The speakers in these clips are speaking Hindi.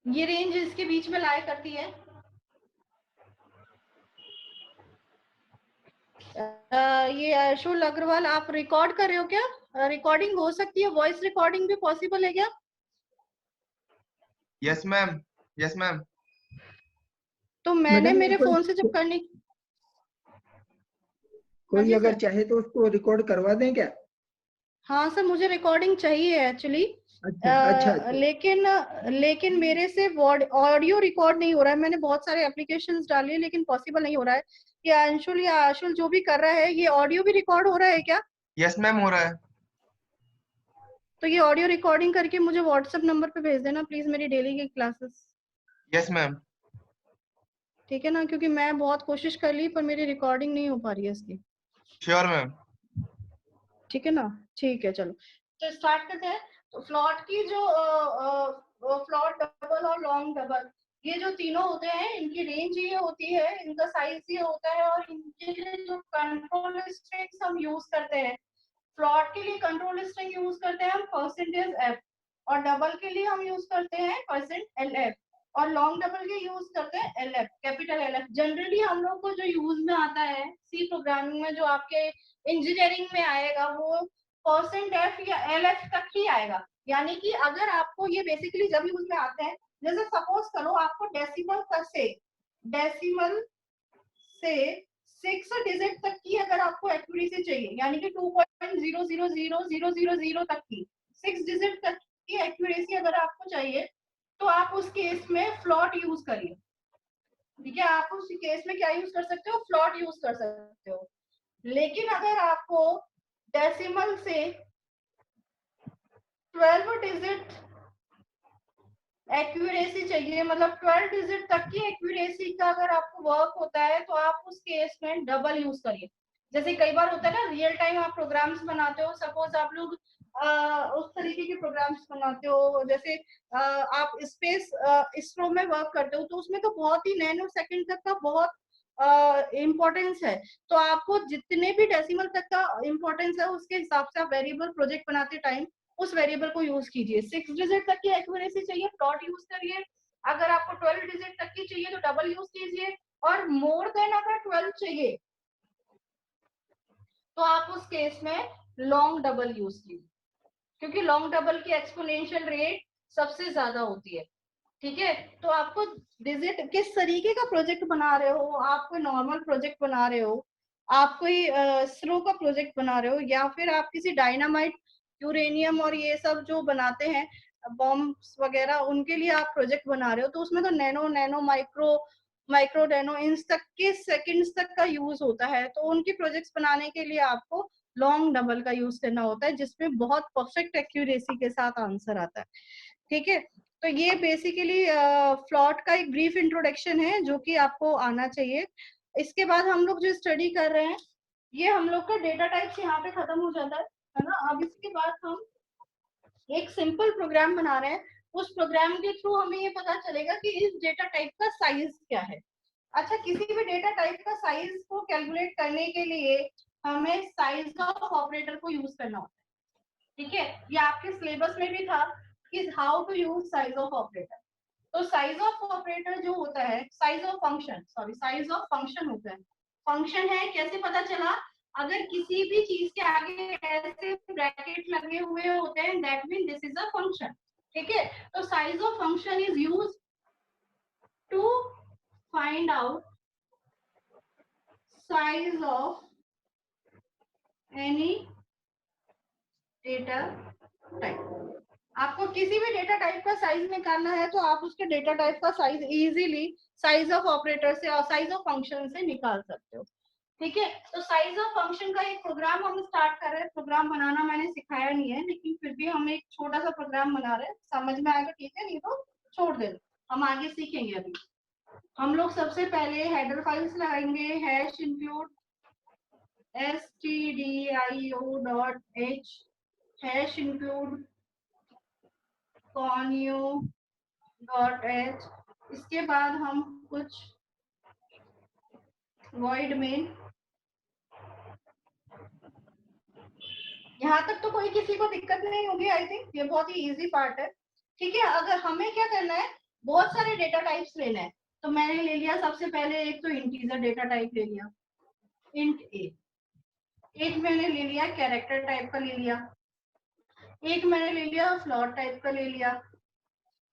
ये रेंज इसके बीच में लाई करती है। ये अंशुल अग्रवाल, आप रिकॉर्ड कर रहे हो क्या? रिकॉर्डिंग हो सकती है, वॉइस रिकॉर्डिंग भी पॉसिबल है क्या? Yes ma'am, yes ma'am. तो मैंने मैडम मेरे फोन से जब करनी, कोई अगर चाहे तो उसको रिकॉर्ड करवा दें क्या? हाँ सर, मुझे रिकॉर्डिंग चाहिए एक्चुअली। अच्छा। लेकिन मेरे से ऑडियो रिकॉर्ड नहीं हो रहा है। मैंने बहुत सारे एप्लीकेशंस डाले हैं लेकिन पॉसिबल नहीं हो रहा है। ये अंशुल या आशुल जो भी कर रहा है, ये ऑडियो भी रिकॉर्ड हो रहा है क्या? यस मैम, हो रहा है। तो ये ऑडियो रिकॉर्डिंग करके मुझे व्हाट्सएप नंबर पे भेज देना प्लीज, मेरी डेली की क्लासेस। Yes ma'am. ठीक है ना, क्योंकि मैं बहुत कोशिश कर ली पर मेरी रिकॉर्डिंग नहीं हो पा रही है इसकी। Sure ma'am. ठीक है ना, ठीक है चलो तो स्टार्ट करते हैं। तो फ्लॉट की जो फ्लॉट डबल और लॉन्ग डबल, ये जो तीनों होते हैं, इनकी रेंज ये होती है, इनका साइज ये होता है, और इनके लिए जो कंट्रोल स्ट्रिंग्स हम यूज करते हैं, फ्लॉट के लिए कंट्रोल स्ट्रिंग यूज करते हैं हम परसेंटेज एफ, और डबल के लिए हम यूज करते हैं परसेंट एल एफ, और लॉन्ग डबल के यूज करते हैं L F, capital L F. Generally हम लोग को जो यूज में आता है सी प्रोग्रामिंग में, जो आपके इंजीनियरिंग में आएगा, वो परसेंट एफ या एल एफ तक ही आएगा। यानी कि अगर आपको ये बेसिकली जब यूज में आते हैं, जैसे सपोज करो आपको डेसिमल से 6 डिजिट तक की अगर आपको एक्यूरेसी चाहिए, यानी कि 2.0000000 तक की 6 डिजिट तक की एक्यूरेसी अगर आपको चाहिए, तो आप उस केस में फ्लॉट यूज करिए। ठीक है, आप उस केस में क्या यूज कर सकते हो? फ्लॉट यूज कर सकते हो। लेकिन अगर आपको डेसिमल से 12 डिजिट एक्यूरेसी चाहिए, मतलब 12 डिजिट तक की एक्यूरेसी का अगर आपको वर्क होता है, तो आप उस केस में डबल यूज करिए। जैसे कई बार होता है ना, रियल टाइम आप प्रोग्राम्स बनाते हो, सपोज आप लोग उस तरीके के प्रोग्राम्स बनाते हो, जैसे आप स्पेस इसरो में वर्क करते हो, तो उसमें तो बहुत ही नैनो सेकंड तक का बहुत इम्पोर्टेंस है। तो आपको जितने भी डेसिमल तक का इम्पोर्टेंस है, उसके हिसाब से आप वेरिएबल प्रोजेक्ट बनाते टाइम उस वेरिएबल को यूज कीजिए। 6 डिजिट तक की एक्यूरेसी चाहिए, डॉट यूज करिए। अगर आपको 12 डिजिट तक की चाहिए तो डबल यूज कीजिए, और मोर देन अगर 12 चाहिए तो आप उस केस में लॉन्ग डबल यूज कीजिए, क्योंकि लॉन्ग डबल की एक्सपोनेंशियल रेट सबसे ज्यादा होती है। ठीक है, तो आपको डिजिट किस तरीके का प्रोजेक्ट बना रहे हो, आप कोई नॉर्मल प्रोजेक्ट बना रहे हो, आप कोई स्रो का प्रोजेक्ट बना रहे हो, या फिर आप किसी डायनामाइट, यूरेनियम और ये सब जो बनाते हैं बॉम्ब्स वगैरह, उनके लिए आप प्रोजेक्ट बना रहे हो, तो उसमें तो nano nano micro micro nano inch तक के सेकंड्स तक का यूज होता है। तो उनकी प्रोजेक्ट्स बनाने के लिए आपको लॉन्ग डबल का यूज करना होता है, जिसमें बहुत परफेक्ट एक्यूरेसी के साथ आंसर आता है। ठीक है, तो ये बेसिकली फ्लॉट का एक ब्रीफ इंट्रोडक्शन है जो कि आपको आना चाहिए। इसके बाद हम लोग जो स्टडी कर रहे हैं, ये हम लोग का डेटा टाइप्स यहाँ पे खत्म हो जाता है ना। अब इसके बाद हम एक सिंपल प्रोग्राम बना रहे हैं। उस प्रोग्राम के थ्रू हमें ये पता चलेगा कि इस डेटा टाइप का साइज क्या है। अच्छा, किसी भी डेटा टाइप का साइज को कैलकुलेट करने के लिए हमें साइज ऑफ ऑपरेटर को यूज करना होता है। ठीक है, ये आपके सिलेबस में भी था कि how to use size of operator. तो साइज ऑफ ऑपरेटर जो होता है, साइज ऑफ फंक्शन होता है। फंक्शन है, कैसे पता चला? अगर किसी भी चीज के आगे ऐसे ब्रैकेट लगे हुए होते हैं, that mean this is a function. ठीक है, तो size of function is use to find out size of any data type. आपको किसी भी डेटा टाइप का साइज निकालना है तो आप उसके डेटा टाइप का size easily size of operator से और साइज ऑफ फंक्शन से निकाल सकते हो। ठीक है, तो साइज ऑफ फंक्शन का एक प्रोग्राम हम स्टार्ट कर रहे हैं। प्रोग्राम बनाना मैंने सिखाया नहीं है, लेकिन फिर भी हम एक छोटा सा प्रोग्राम बना रहे हैं। समझ में आएगा ठीक है, नहीं तो छोड़ देना, हम आगे सीखेंगे। अभी हम लोग सबसे पहले हेडर फाइल्स लगाएंगे, hash include stdio.h, hash include conio.h। इसके बाद हम कुछ void में, यहाँ तक तो कोई किसी को दिक्कत नहीं होगी, आई थिंक ये बहुत ही इजी पार्ट है। ठीक है, अगर हमें क्या करना है, बहुत सारे डेटा टाइप्स लेना है, तो मैंने ले लिया सबसे पहले एक तो इंटीजर डेटा टाइप ले लिया, इंट ए। एक मैंने ले लिया कैरेक्टर टाइप का ले लिया, एक मैंने ले लिया फ्लोट टाइप का ले लिया,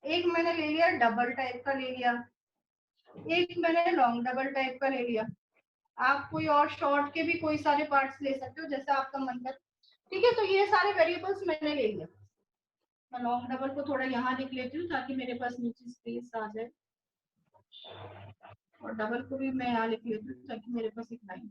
एक मैंने ले लिया डबल टाइप का ले लिया, एक मैंने लॉन्ग डबल टाइप का ले लिया। आप कोई और शॉर्ट के भी कोई सारे पार्ट्स ले सकते हो जैसा आपका मन करे, ठीक है। तो ये सारे वेरिएबल्स मैंने ले लिया। मैं लॉन्ग डबल को थोड़ा यहाँ लिख लेती हूँ ताकि मेरे पास नीचे स्पेस आ जाए, और डबल को भी मैं यहाँ लिख लेती हूँ ताकि मेरे पास एक लाइन,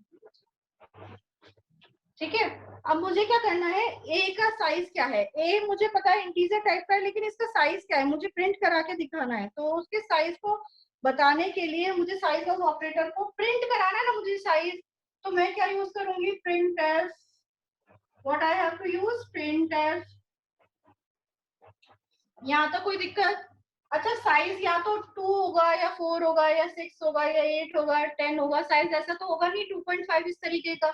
ठीक है। अब मुझे क्या करना है, ए का साइज क्या है, ए मुझे पता है इंटीजर टाइप का है, लेकिन इसका साइज क्या है मुझे प्रिंट करा के दिखाना है। तो उसके साइज को बताने के लिए मुझे साइज ऑफ ऑपरेटर को प्रिंट कराना है ना मुझे साइज, तो मैं क्या यूज करूंगी, print F. What I have to use, print F. यहाँ तक कोई दिक्कत? अच्छा, साइज या तो 2 होगा या 4 होगा या 6 होगा या 8 होगा 10 होगा, साइज ऐसा तो होगा नहीं 2.5 इस तरीके का।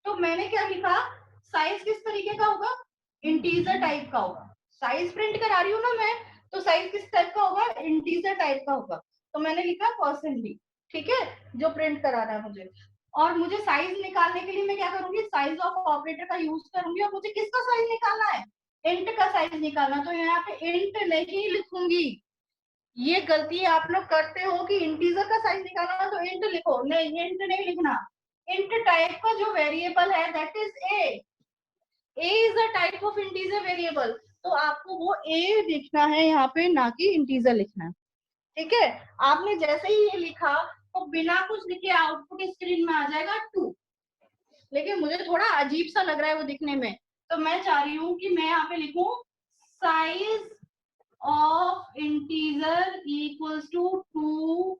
तो मैंने क्या लिखा, साइज किस तरीके का होगा, इंटीजर टाइप का होगा। साइज प्रिंट करा रही हूँ ना मैं, तो साइज किस टाइप का होगा, इंटीजर टाइप का होगा। तो मैंने लिखा %d, ठीक है, जो प्रिंट कराना है मुझे। और मुझे साइज निकालने के लिए मैं क्या करूंगी, साइज ऑफ ऑपरेटर का यूज करूंगी। और मुझे किसका साइज निकालना है, इंट का साइज निकालना। तो यहाँ पे इंट नहीं लिखूंगी, ये गलती आप लोग करते हो कि इंटीजर का साइज निकालना तो इंट लिखो, नहीं इंट नहीं लिखना। इंट टाइप का जो वेरिएबल है that is a is a type of integer variable, तो आपको वो ए लिखना है यहाँ पे, ना कि इंटीजर लिखना है, ठीक है। आपने जैसे ही ये लिखा तो बिना कुछ लिखे आउटपुट स्क्रीन में आ जाएगा 2, लेकिन मुझे थोड़ा अजीब सा लग रहा है वो दिखने में, तो मैं चाह रही हूँ कि मैं यहाँ पे लिखूं size of integer equals to 2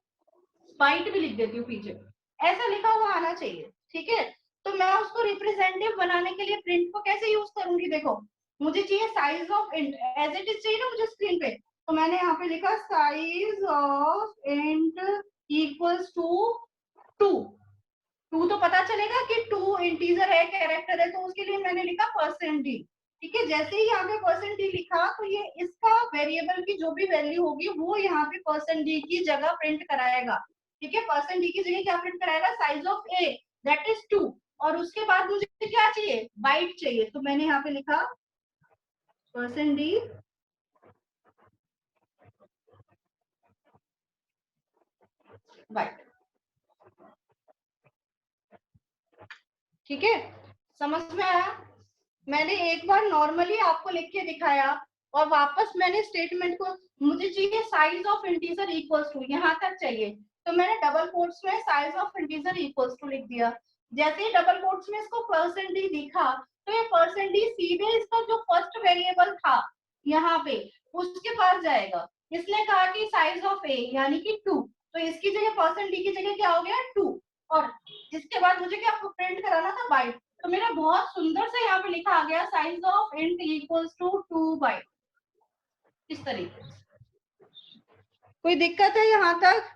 byte भी लिख देती हूँ पीछे, ऐसा लिखा हुआ आना चाहिए, ठीक है। तो मैं उसको रिप्रेजेंटेटिव बनाने के लिए प्रिंट को कैसे यूज करूंगी, देखो मुझे चाहिए size of int as it is चाहिए ना मुझे स्क्रीन पे, तो मैंने यहाँ पे लिखा size of int equals to 2। 2 तो पता चलेगा कि 2 इंटीजर है, कैरेक्टर है, तो उसके लिए मैंने लिखा %d, ठीक है। जैसे ही यहाँ पे %d लिखा तो ये इसका वेरिएबल की जो भी वैल्यू होगी वो यहाँ पे %d की जगह प्रिंट कराएगा, ठीक है। %d की जगह क्या प्रिंट कराएगा, size of a that is 2। और उसके बाद मुझे क्या चाहिए, बाइट चाहिए, तो मैंने यहाँ पे लिखा %d बाइट, ठीक है। समझ में आया? मैंने एक बार नॉर्मली आपको लिख के दिखाया और वापस मैंने स्टेटमेंट को, मुझे चाहिए size of integer equals to, यहाँ तक चाहिए, तो मैंने डबल कोट्स में size of integer equals to लिख दिया। जैसे ही डबल कोट्स में इसको %d दिखा तो ये %d सीधे इसका जो फर्स्ट वेरिएबल था यहाँ पे उसके पास जाएगा। इसने कहा कि साइज ऑफ a यानी कि 2, तो इसकी जगह %d की जगह क्या हो गया 2, और इसके बाद मुझे क्या प्रिंट कराना था बाइट, तो मेरा बहुत सुंदर से यहाँ पे लिखा आ गया size of int equals to 2 byte, इस तरीके से। कोई दिक्कत है यहाँ तक?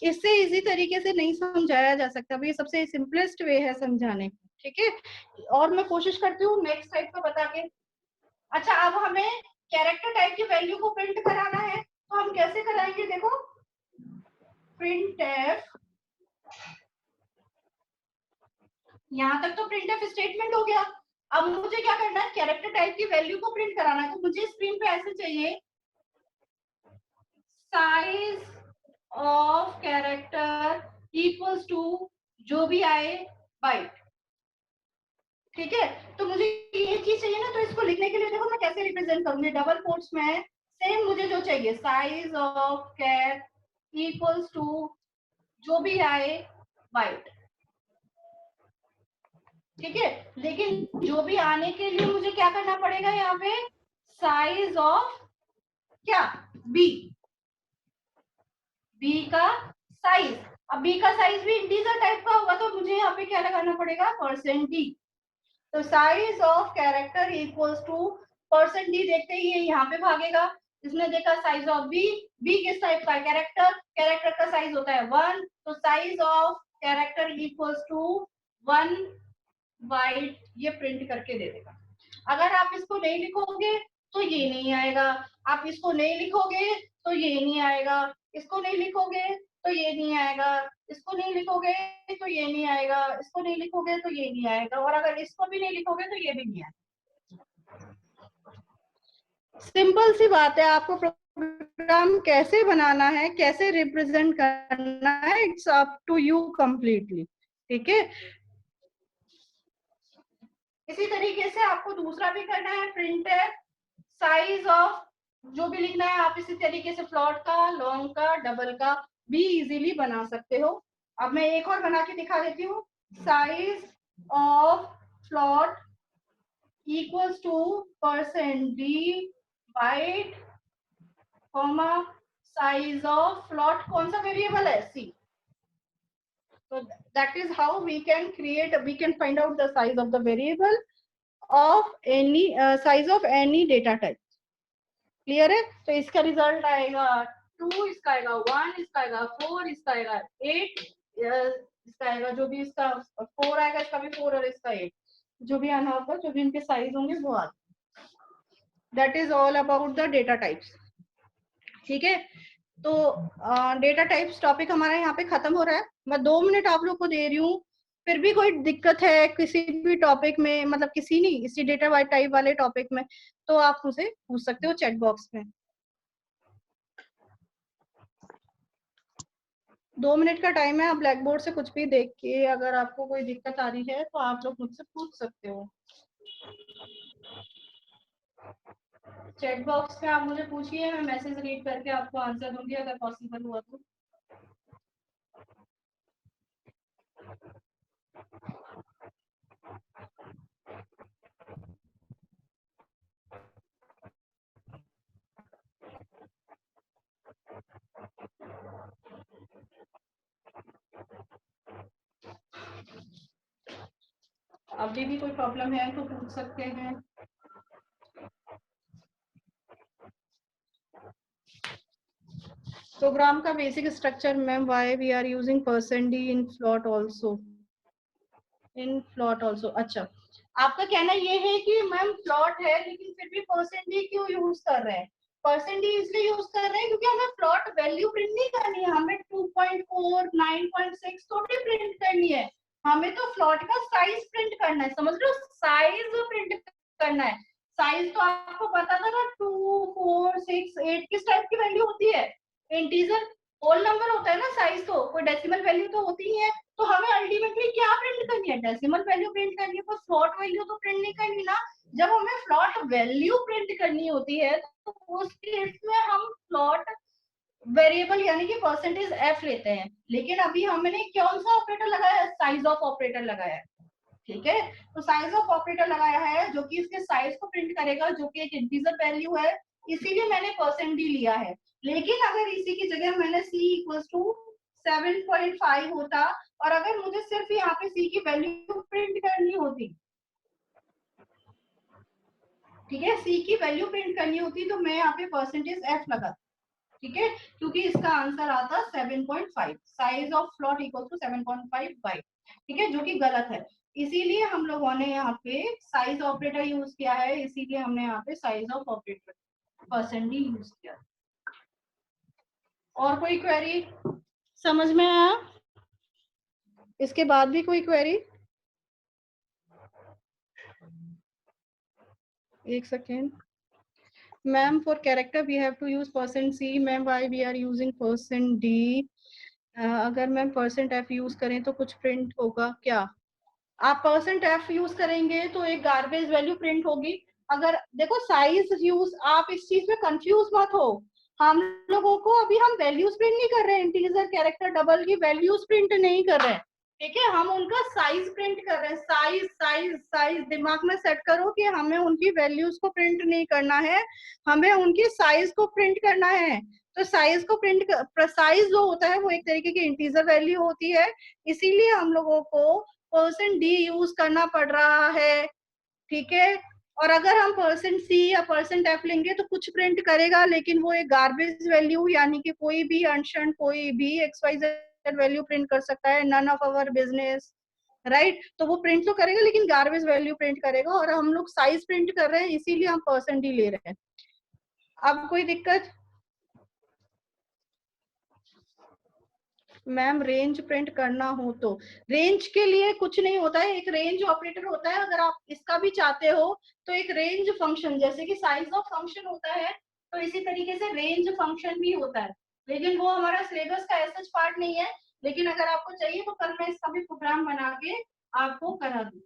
इससे इजी तरीके से नहीं समझाया जा सकता, ये सबसे सिंपलेस्ट वे है समझाने का, ठीक है। और मैं कोशिश करती हूँ नेक्स्ट टाइप का बता के। अच्छा, अब हमें कैरेक्टर टाइप की वैल्यू को प्रिंट कराना है, तो हम कैसे कराएंगे, देखो प्रिंट एफ, यहाँ तक तो प्रिंट एफ स्टेटमेंट हो गया। अब मुझे क्या करना है, कैरेक्टर टाइप की वैल्यू को प्रिंट कराना है, तो मुझे स्क्रीन पे ऐसे चाहिए size of character equals to जो भी आए बाइट, ठीक है। तो मुझे ये चीज चाहिए ना, तो इसको लिखने के लिए देखो मैं कैसे रिप्रेजेंट करूंगी, डबल कोट्स में सेम मुझे जो चाहिए size of char equals to जो भी आए बाइट, ठीक है। लेकिन जो भी आने के लिए मुझे क्या करना पड़ेगा, यहाँ पे साइज ऑफ क्या, बी, बी का साइज। अब बी का साइज भी इंटीजर टाइप का होगा, तो मुझे यहाँ पे क्या लगाना पड़ेगा, %d। तो size of character equals to %d, देखते ही ये यहाँ पे भागेगा। इसने देखा साइज ऑफ बी, बी किस टाइप का, कैरेक्टर, कैरेक्टर का साइज होता है 1, तो size of character equals to 1 byte, ये प्रिंट करके दे देगा। अगर आप इसको नहीं लिखोगे तो ये नहीं आएगा, आप इसको नहीं लिखोगे तो ये नहीं आएगा, इसको नहीं लिखोगे तो ये नहीं आएगा, इसको नहीं लिखोगे तो ये नहीं आएगा, इसको नहीं लिखोगे तो ये नहीं आएगा, और अगर इसको भी नहीं लिखोगे तो ये भी नहीं आएगा। सिंपल सी बात है, आपको प्रोग्राम कैसे बनाना है, कैसे रिप्रेजेंट करना है, it's up to you completely. ठीक है, इसी तरीके से आपको दूसरा भी करना है, प्रिंट है साइज ऑफ, जो भी लिखना है आप इसी तरीके से फ्लॉट का, लॉन्ग का, डबल का भी इजीली बना सकते हो। अब मैं एक और बना के दिखा देती हूँ, size of float equals to %d byte comma size of float, कौन सा वेरिएबल है, c। So that is how we can find out the size of the variable of any size of any data type। Clear है? तो इसका रिजल्ट आएगा 2, इसका आएगा 1, इसका आएगा 4, इसका आएगा 8, इसका आएगा जो भी इसका 4 आएगा, इसका भी 4 और इसका 8, जो भी आना होगा, जो भी इनके साइज होंगे वो आ। That is all about the data types. ठीक है, तो डेटा टाइप्स टॉपिक हमारा यहाँ पे खत्म हो रहा है। मैं 2 मिनट आप लोग को दे रही हूँ, फिर भी कोई दिक्कत है किसी भी टॉपिक में, मतलब किसी नहीं, इसी डेटा टाइप वाले टॉपिक में, तो आप मुझे पूछ सकते हो चैट बॉक्स में। 2 मिनट का टाइम है, आप ब्लैक बोर्ड से कुछ भी देख के अगर आपको कोई दिक्कत आ रही है तो आप लोग मुझसे पूछ सकते हो। चैट बॉक्स में आप मुझे पूछिए, मैं मैसेज रीड करके आपको आंसर दूंगी अगर पॉसिबल हुआ तो। अभी भी कोई प्रॉब्लम है तो पूछ सकते हैं। प्रोग्राम का basic structure ma'am, why we are using %d in float also, in float also. अच्छा, आपका कहना ये है कि मैम फ्लॉट है लेकिन फिर भी %d क्यों यूज कर रहे हैं? %d इसलिए यूज कर रहे हैं क्योंकि हमें फ्लॉट वैल्यू प्रिंट नहीं करनी है, हमें 2.4 9.6 थोड़ी प्रिंट करनी है, हमें तो फ्लॉट का साइज प्रिंट करना है। समझ लो, साइज प्रिंट करना है। साइज तो आपको पता था ना, 2 4 6 8 किस टाइप की वैल्यू होती है, इंटीजर होल नंबर होता है ना साइज, तो कोई डेसिमल वैल्यू तो होती ही है। तो हमें अल्टीमेटली क्या प्रिंट करनी है, डेसिमल वैल्यू प्रिंट करनी है, तो फ्लॉट वैल्यू तो प्रिंट नहीं करनी ना। जब हमें फ्लॉट वैल्यू प्रिंट करनी होती है तो उस केस में हम फ्लॉट वेरिएबल यानी कि %f लेते हैं। लेकिन अभी हमने कौन सा ऑपरेटर लगाया है, साइज ऑफ ऑपरेटर लगाया है। ठीक है, तो साइज ऑफ ऑपरेटर लगाया है जो कि इसके साइज को प्रिंट करेगा, जो कि एक इंटीजर वैल्यू है, इसीलिए मैंने %d लिया है। लेकिन अगर इसी की जगह मैंने c इक्वल्स टू 7.5 होता और अगर मुझे सिर्फ यहाँ पे c की वैल्यू प्रिंट करनी होती, ठीक है, c की वैल्यू प्रिंट करनी होती तो मैं यहाँ पे %f लगा, ठीक है, क्योंकि इसका आंसर आता 7.5, size of float equal to 7.5 byte, ठीक है, जो कि गलत है। इसीलिए हम लोगों ने यहाँ पे साइज ऑपरेटर यूज किया है, इसीलिए हमने यहाँ पे size of operator %d use किया। और कोई क्वेरी समझ में आया? इसके बाद भी कोई क्वेरी? एक second ma'am, for character we have to use %c। Ma'am, why we are using %d? अगर मैम %f यूज करें तो कुछ प्रिंट होगा क्या? आप %f यूज करेंगे तो एक गार्बेज वैल्यू प्रिंट होगी। अगर देखो साइज यूज, आप इस चीज में कंफ्यूज मत हो, हम लोगों को अभी हम वैल्यूज प्रिंट नहीं कर रहे हैं, इंटीजर कैरेक्टर डबल की वैल्यूज प्रिंट नहीं कर रहे हैं, ठीक है, हम उनका साइज प्रिंट कर रहे हैं। साइज साइज साइज दिमाग में सेट करो कि हमें उनकी वैल्यूज को प्रिंट नहीं करना है, हमें उनकी साइज को प्रिंट करना है। तो साइज को प्रिंट, साइज जो होता है वो एक तरीके की इंटीजर वैल्यू होती है, इसीलिए हम लोगों को %d यूज करना पड़ रहा है, ठीक है। और अगर हम %c या %f लेंगे तो कुछ प्रिंट करेगा, लेकिन वो एक गार्बेज वैल्यू, यानी कि कोई भी अनशन कोई भी XYZ वैल्यू प्रिंट कर सकता है, none of our business, right. तो वो प्रिंट तो करेगा लेकिन गार्बेज वैल्यू प्रिंट करेगा, और हम लोग साइज प्रिंट कर रहे हैं इसीलिए हम %d ले रहे हैं। अब कोई दिक्कत? मैम रेंज प्रिंट करना हो तो रेंज के लिए कुछ नहीं होता है, एक रेंज ऑपरेटर होता है। अगर आप इसका भी चाहते हो तो एक रेंज फंक्शन, जैसे कि साइज ऑफ फंक्शन होता है, तो इसी तरीके से रेंज फंक्शन भी होता है, लेकिन वो हमारा सिलेबस का ऐसा पार्ट नहीं है। लेकिन अगर आपको चाहिए तो कल मैं इसका भी प्रोग्राम बना के आपको करा दूँ।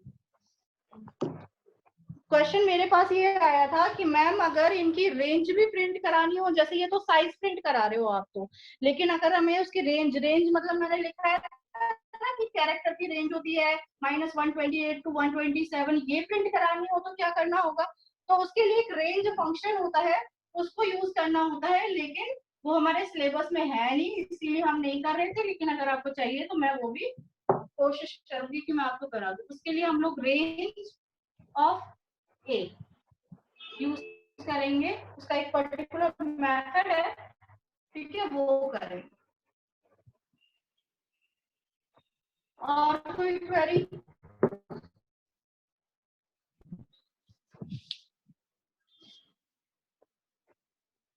क्वेश्चन मेरे पास ये आया था कि मैम अगर इनकी रेंज भी प्रिंट करानी हो, जैसे ये तो साइज प्रिंट करा रहे हो आप तो, लेकिन अगर हमें उसकी रेंज मतलब मैंने लिखा है ना कि कैरेक्टर की रेंज होती है -128 to 127, ये प्रिंट करानी हो तो क्या करना होगा? तो उसके लिए एक रेंज फंक्शन होता है, उसको यूज करना होता है, लेकिन वो हमारे सिलेबस में है नहीं, इसीलिए हम नहीं कर रहे थे। लेकिन अगर आपको चाहिए तो मैं वो भी कोशिश करूंगी कि मैं आपको करा दूं। उसके लिए हम लोग रेंज ऑफ ए यूज करेंगे, उसका एक पर्टिकुलर मेथड है, ठीक है, वो करेंगे। और कोई क्वेरी?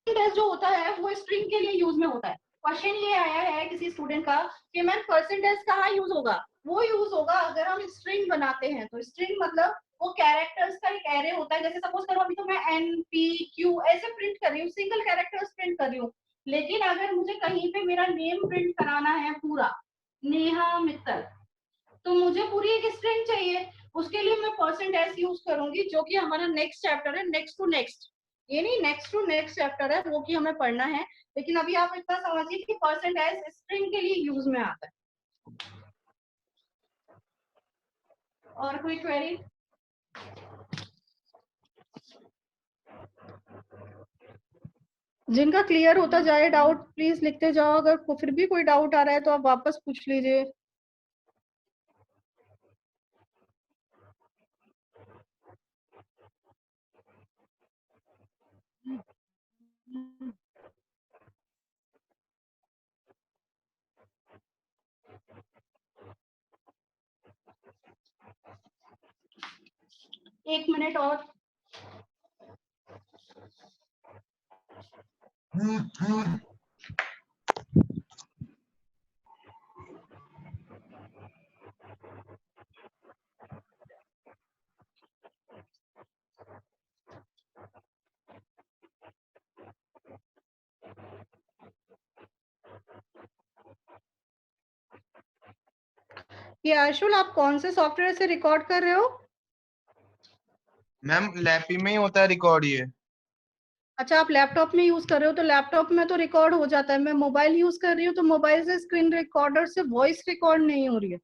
टेस्ट जो होता है वो स्ट्रिंग के लिए यूज में होता है। क्वेश्चन ये आया है किसी स्टूडेंट का कि मैम परसेंटेज कहाँ यूज होगा? वो यूज होगा अगर हम स्ट्रिंग बनाते हैं। तो स्ट्रिंग मतलब वो कैरेक्टर्स का एक एरे होता है। जैसे सपोज करो अभी तो मैं एन पी क्यू ऐसे प्रिंट कर रही हूँ, सिंगल कैरेक्टर्स प्रिंट कर रही हूँ, लेकिन अगर मुझे कहीं पे मेरा नेम प्रिंट कराना है पूरा, नेहा मित्तल, तो मुझे पूरी एक स्ट्रिंग चाहिए। उसके लिए मैं %s यूज करूंगी, जो कि हमारा नेक्स्ट चैप्टर है, नेक्स्ट टू नेक्स्ट, ये नहीं नेक्स्ट टू नेक्स्ट चैप्टर है वो कि हमें पढ़ना है। लेकिन अभी आप इतना समझिए कि %s स्ट्रिंग के लिए यूज में आता है। और कोई क्वेरी? जिनका क्लियर होता जाए डाउट प्लीज लिखते जाओ, अगर फिर भी कोई डाउट आ रहा है तो आप वापस पूछ लीजिए। एक मिनट और। ये आशुल, आप कौन से सॉफ्टवेयर से रिकॉर्ड कर रहे हो? मैम लैपी में ही होता है रिकॉर्ड ये। अच्छा, आप लैपटॉप में यूज कर रहे हो तो लैपटॉप में तो रिकॉर्ड हो जाता है। मैं मोबाइल यूज कर रही हूँ तो मोबाइल से स्क्रीन रिकॉर्डर से वॉइस रिकॉर्ड नहीं हो रही है।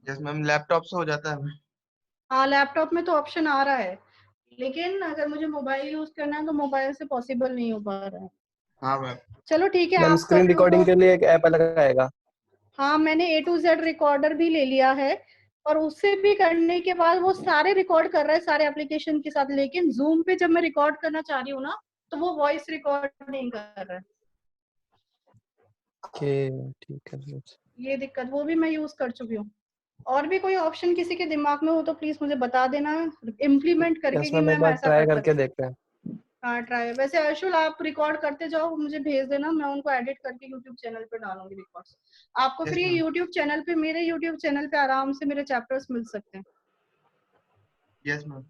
यस मैम, लैपटॉप से हो जाता है। हाँ, लैपटॉप में तो ऑप्शन आ रहा है, लेकिन अगर मुझे मोबाइल यूज करना है तो मोबाइल से पॉसिबल नहीं हो पा रहा है। हाँ मैम। चलो ठीक है, मैम आप कर स्क्रीन रहे हो रिकॉर्डिंग तो। के लिए एक ऐप अलग आएगा। हाँ, मैंने A to Z रिकॉर्डर भी ले लिया है, और उससे भी करने के बाद वो सारे रिकॉर्ड कर रहा है सारे एप्लीकेशन के साथ, लेकिन जूम पे जब मैं रिकॉर्ड करना चाह रही हूँ ना, तो वो वॉइस रिकॉर्ड नहीं कर रहा है। ओके ठीक है। ये दिक्कत वो भी मैं यूज कर चुकी हूँ। और भी कोई ऑप्शन किसी के दिमाग में हो तो प्लीज मुझे बता देना, इम्प्लीमेंट करके यस कि मैम, एक मैम बार ऐसा ट्राई कर करके सकते हैं। देखते हैं। हाँ ट्राई। वैसे अर्शुल, आप रिकॉर्ड करते जाओ, मुझे भेज देना, मैं उनको एडिट करके यूट्यूब चैनल पे डालूंगी रिकॉर्ड्स। आपको फिर यस ये मैम। यूट्यूब चैनल पे, मेरे यूट्यूब चैनल पे आराम से मेरे चैप्टर्स मिल सकते हैं। Yes ma'am.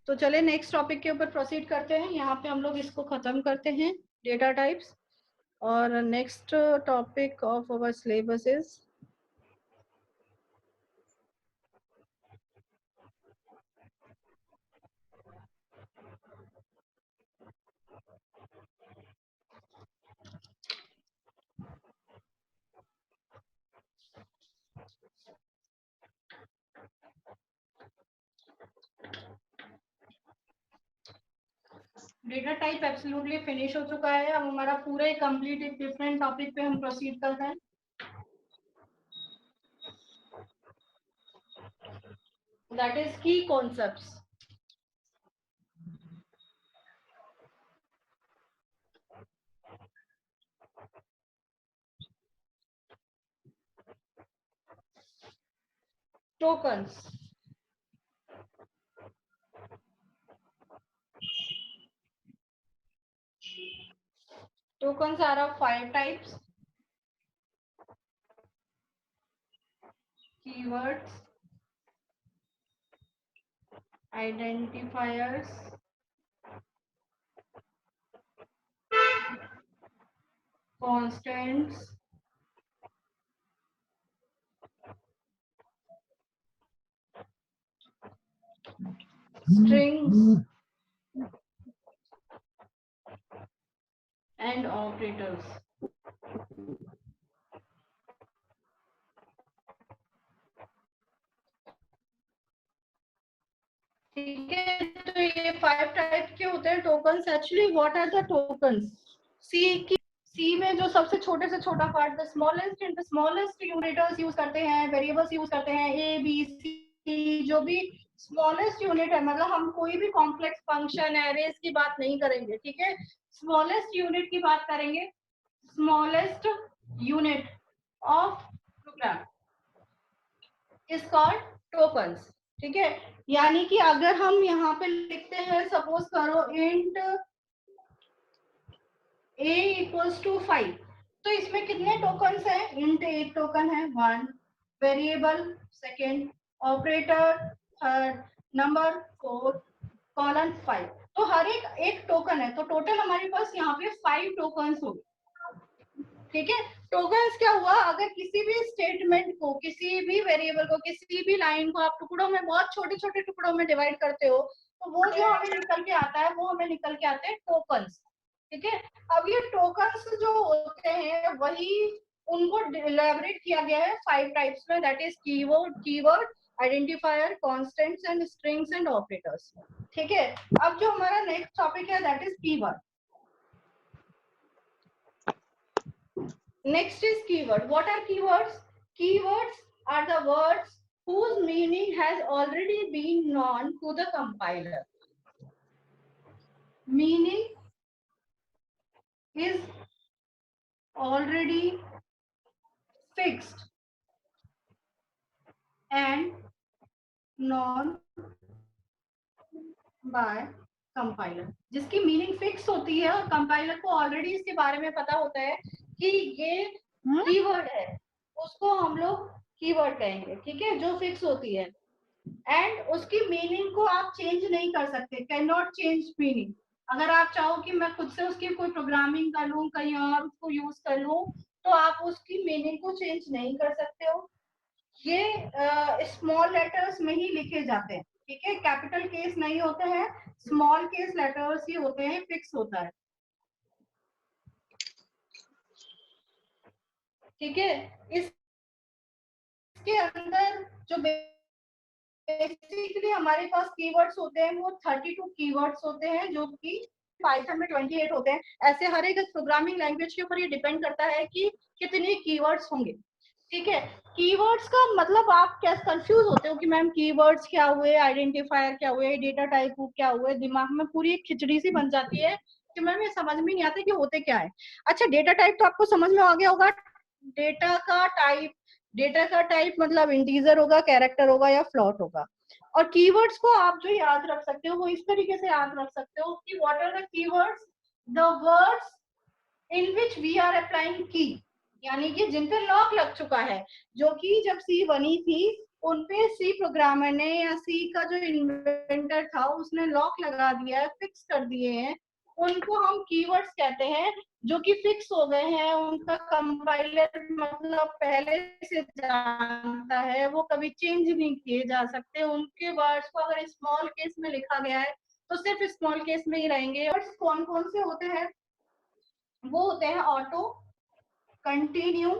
तो चले नेक्स्ट टॉपिक के ऊपर प्रोसीड करते हैं। यहाँ पे हम लोग इसको खत्म करते हैं, डेटा टाइप्स। और next topic of our syllabus is data type. Absolutely finish हो चुका है। अब हमारा पूरे कंप्लीट एक डिफरेंट टॉपिक पे हम प्रोसीड करते हैं, दैट इज की concepts. Tokens. Tokens are of 5 types: keywords, identifiers, constants, strings, and operators. ठीक है, तो ये 5 टाइप के होते हैं tokens. Actually what are the tokens? C में जो सबसे छोटे से छोटा part, the smallest in the smallest units use करते हैं, वेरिएबल्स यूज करते हैं, ए बी सी, जो भी स्मॉलेस्ट यूनिट है, मतलब हम कोई भी कॉम्प्लेक्स फंक्शन एरेज की बात नहीं करेंगे. ठीक है, स्मॉलेस्ट यूनिट की बात करेंगे. Smallest unit of program is called tokens. ठीक है, यानी कि अगर हम यहाँ पे लिखते हैं, सपोज करो इंट a इक्वल्स टू 5, तो इसमें कितने टोकन्स हैं? इंट एक टोकन है, 1, variable second, operator third, number 4, colon 5. तो हर एक टोकन है, तो टोटल हमारे पास यहाँ पे 5 टोकन्स हो गए. ठीक है, टोकन्स क्या हुआ? अगर किसी भी स्टेटमेंट को, किसी भी वेरिएबल को, किसी भी लाइन को आप टुकड़ों में, बहुत छोटे छोटे टुकड़ों में डिवाइड करते हो, तो वो जो हमें निकल के आता है, वो हमें निकल के आते हैं टोकन्स. ठीक है, अब ये टोकन्स जो होते हैं, वही उनको इलैबोरेट किया गया है 5 टाइप्स में, that is keyword, identifier, constants and strings and operators. ठीक है, अब जो हमारा नेक्स्ट टॉपिक है, that is keyword. Next is keyword. What are keywords? Keywords are the words whose meaning has already been known to the compiler. Meaning is already fixed and known by compiler. जिसकी मीनिंग फिक्स होती है और कंपाइलर को ऑलरेडी इसके बारे में पता होता है कि ये कीवर्ड है, उसको हम लोग कीवर्ड कहेंगे. ठीक है, जो फिक्स होती है, एंड उसकी मीनिंग को आप चेंज नहीं कर सकते. Can not change meaning. अगर आप चाहो कि मैं खुद से उसकी कोई प्रोग्रामिंग कर लूं, कहीं और उसको यूज कर लूं, तो आप उसकी मीनिंग को चेंज नहीं कर सकते हो. ये स्मॉल लेटर्स में ही लिखे जाते हैं. ठीक है, कैपिटल केस नहीं होते हैं, स्मॉल केस लेटर्स ही होते हैं, फिक्स होता है. ठीक है, इसके अंदर जो बेसिकली हमारे पास कीवर्ड्स होते हैं, वो 32 कीवर्ड्स होते हैं, जो कि पाइथन में 28 होते हैं. ऐसे हर एक प्रोग्रामिंग लैंग्वेज के ऊपर ये डिपेंड करता है कि कितने कीवर्ड्स होंगे. ठीक है, कीवर्ड्स का मतलब आप क्या कंफ्यूज होते हो कि मैम कीवर्ड्स क्या हुए, आइडेंटिफायर क्या हुए, डेटा टाइप क्या हुए, दिमाग में पूरी एक खिचड़ी सी बन जाती है कि मैम ये समझ में नहीं आता कि होते क्या है. अच्छा, डेटा टाइप तो आपको समझ में आ गया होगा. डेटा का टाइप मतलब इंटीजर होगा, कैरेक्टर होगा या फ्लोट होगा. और कीवर्ड्स को आप जो याद रख सकते हो, वो इस तरीके से याद रख सकते हो कि what are the keywords? The words in which we are applying की, यानी कि जिन पे लॉक लग चुका है. जो कि जब सी बनी थी, उनपे सी प्रोग्रामर ने या सी का जो इन्वेंटर था, उसने लॉक लगा दिया है, फिक्स कर दिए हैं, उनको हम कीवर्ड्स कहते हैं. जो कि फिक्स हो गए हैं, उनका कंपाइलर मतलब पहले से जानता है, वो कभी चेंज नहीं किए जा सकते. उनके वर्ड्स को अगर स्मॉल केस में लिखा गया है, तो सिर्फ स्मॉल केस में ही रहेंगे. वर्ड्स कौन कौन से होते हैं? वो होते हैं ऑटो, कंटिन्यू,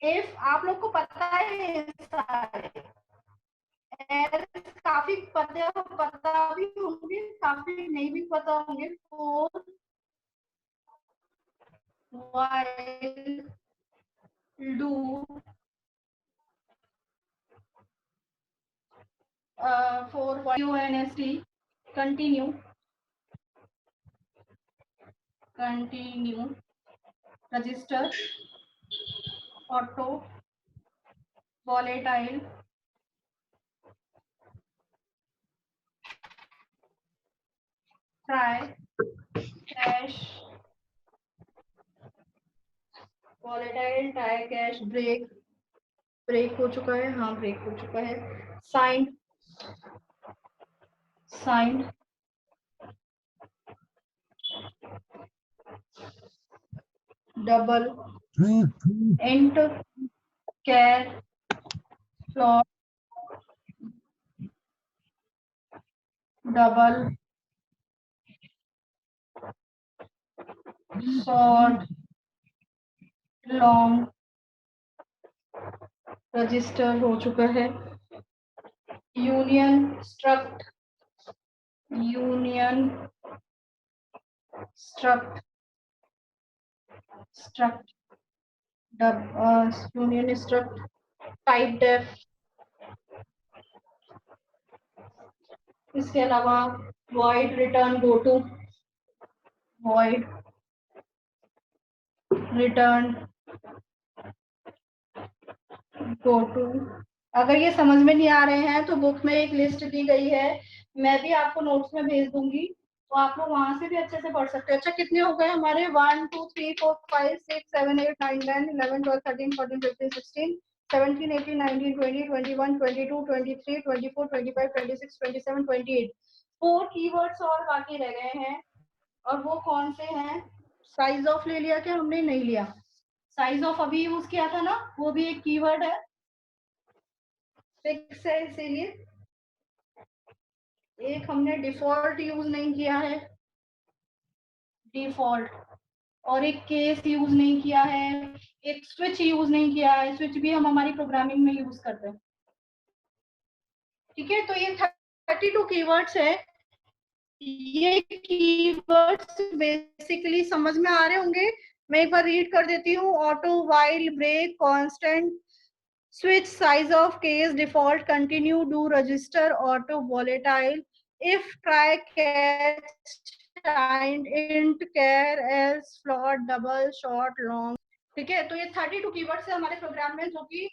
इफ. आप लोग को पता है सारे, काफी पता भी होंगे, काफी नहीं भी पता होंगे. Four, while, do, for UNST, continue, register, auto, volatile, try, hash, volatile, try case, break, break हो चुका है, हाँ ब्रेक हो चुका है, signed, signed, double, int, char, float, double, short, long, register हो चुका है, union, struct, union, struct, struct, union struct, typedef, इसके अलावा void return go to, void return go to। अगर ये समझ में नहीं आ रहे हैं तो बुक में एक लिस्ट दी गई है, मैं भी आपको नोट्स में भेज दूंगी, तो आप लोग वहां से भी अच्छे से पढ़ सकते हैं। अच्छा कितने हो गए हमारे? 1 2 3 4 5 6 7 8 9 10 11 12 13 14 15 16 17 18 19 20 21 22 23 24 25 26 27 28। 4 कीवर्ड्स और बाकी रह गए हैं, और वो कौन से हैं? साइज ऑफ ले लिया क्या हमने? नहीं लिया। साइज ऑफ अभी यूज किया था ना, वो भी एक कीवर्ड है, फिक्स है, इसीलिए। एक हमने डिफॉल्ट यूज नहीं किया है, डिफॉल्ट, और एक केस यूज नहीं किया है, एक स्विच यूज नहीं किया है, स्विच भी हम हमारी प्रोग्रामिंग में यूज करते हैं। ठीक है, तो ये 32 कीवर्ड्स है। ये कीवर्ड्स बेसिकली समझ में आ रहे होंगे। मैं एक बार रीड कर देती हूँ। Auto, while, break, constant, switch, size of case, default, continue, do, register, auto, volatile, if, try, catch, signed, int, char, else, float, double, short, long. ठीक है, तो ये 32 कीवर्ड्स है हमारे प्रोग्राम में, जो कि